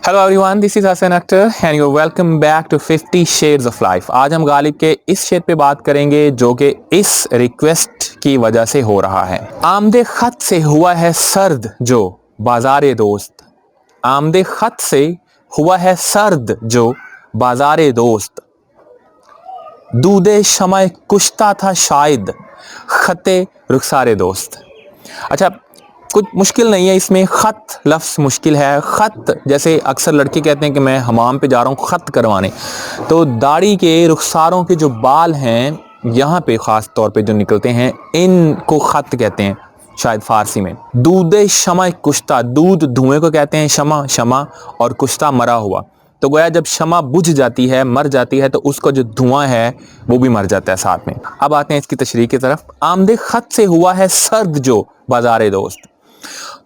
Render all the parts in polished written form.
Hello everyone, this is Hasan Akhtar and you welcome back to 50 shades of life. आज हम गालिब के इस शेर पे बात करेंगे जो कि इस रिक्वेस्ट की वजह से हो रहा है। आमदे खत से हुआ है सर्द जो बाजारे दोस्त, आमदे खत से हुआ है सर्द जो बाजारे दोस्त, दूदे शमय कुश्ता था शायद खते रुखसारे दोस्त। अच्छा, कुछ मुश्किल नहीं है इसमें, ख़त लफ्ज़ मुश्किल है। ख़त जैसे अक्सर लड़के कहते हैं कि मैं हमाम पे जा रहा हूँ ख़त करवाने, तो दाढ़ी के रुखसारों के जो बाल हैं यहाँ पे ख़ास तौर पे जो निकलते हैं इनको ख़त कहते हैं शायद फ़ारसी में। दूधे शमा कुश्ता, दूध धुएं को कहते हैं शमा, शमा और कुश्ता मरा हुआ। तो गोया जब शमा बुझ जाती है, मर जाती है, तो उसका जो धुआं है वो भी मर जाता है साथ में। अब आते हैं इसकी तशरीह की तरफ। आमदे खत से हुआ है सर्द जो बाजारे दोस्त,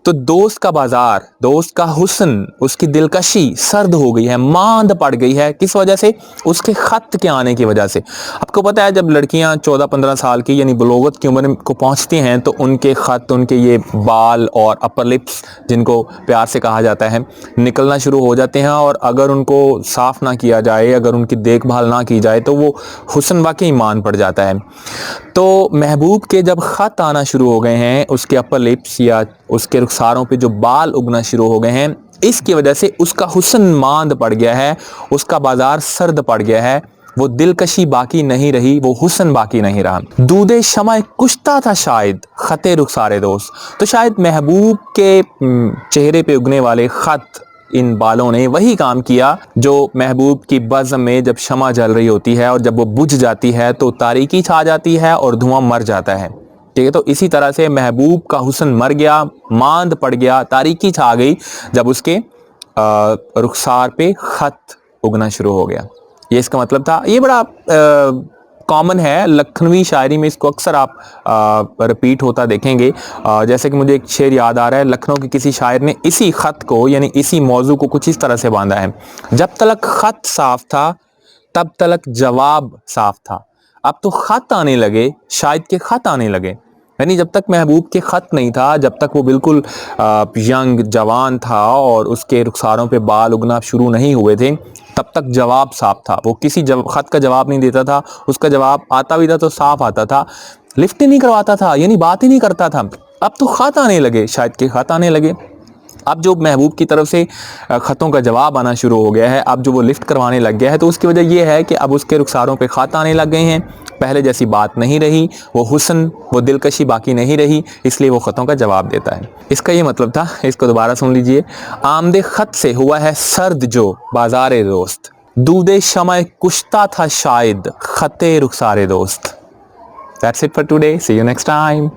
तो दोस्त का बाजार, दोस्त का हुस्न, उसकी दिलकशी सर्द हो गई है, मांद पड़ गई है। किस वजह से? उसके खत के आने की वजह से। आपको पता है जब लड़कियां 14-15 साल की यानी बलोगत की उम्र को पहुंचती हैं तो उनके खत, उनके ये बाल और अपर लिप्स जिनको प्यार से कहा जाता है, निकलना शुरू हो जाते हैं। और अगर उनको साफ ना किया जाए, अगर उनकी देखभाल ना की जाए तो वो हुस्न वाकई मांद पड़ जाता है। तो महबूब के जब ख़त आना शुरू हो गए हैं, उसके अपर लिप्स या उसके रुखसारों पे जो बाल उगना शुरू हो गए हैं, इसकी वजह से उसका हुस्न मांद पड़ गया है, उसका बाजार सर्द पड़ गया है, वो दिलकशी बाकी नहीं रही, वो हुस्न बाकी नहीं रहा। दूधे शमा कुश्ता था शायद खते रुखसारे दोस्त, तो शायद महबूब के चेहरे पे उगने वाले ख़त, इन बालों ने वही काम किया जो महबूब की बज़्म में जब शमा जल रही होती है और जब वो बुझ जाती है तो तारीकी छा जाती है और धुआं मर जाता है। ठीक है, तो इसी तरह से महबूब का हुस्न मर गया, मांद पड़ गया, तारीकी छा गई जब उसके रुखसार पे खत उगना शुरू हो गया। ये इसका मतलब था। ये बड़ा कॉमन है, लखनवी शायरी में इसको अक्सर आप रिपीट होता देखेंगे। जैसे कि मुझे एक शेर याद आ रहा है, लखनऊ के किसी शायर ने इसी ख़त को यानी इसी मौजू को कुछ इस तरह से बांधा है। जब तलक ख़त साफ था तब तलक जवाब साफ था, अब तो ख़त आने लगे शायद के ख़त आने लगे। यानी जब तक महबूब के ख़त नहीं था, जब तक वो बिल्कुल यंग जवान था और उसके रुखसारों पे बाल उगना शुरू नहीं हुए थे, तब तक जवाब साफ था। वो किसी ख़त का जवाब नहीं देता था, उसका जवाब आता भी था तो साफ आता था, लिफ्ट ही नहीं करवाता था, यानी बात ही नहीं करता था। अब तो ख़त आने लगे शायद के ख़त आने लगे। अब जो महबूब की तरफ से ख़तों का जवाब आना शुरू हो गया है, अब जो वो लिफ्ट करवाने लग गया है, तो उसकी वजह यह है कि अब उसके रुखसारों पे ख़त आने लग गए हैं। पहले जैसी बात नहीं रही, वो हुस्न, वो दिलकशी बाकी नहीं रही, इसलिए वो ख़तों का जवाब देता है। इसका ये मतलब था। इसको दोबारा सुन लीजिए। आमदे खत से हुआ है सर्द जो बाजारे दोस्त, दूधे शमय कुश्ता था शायद खते रुखसारे दोस्त। That's it for today. See you next time.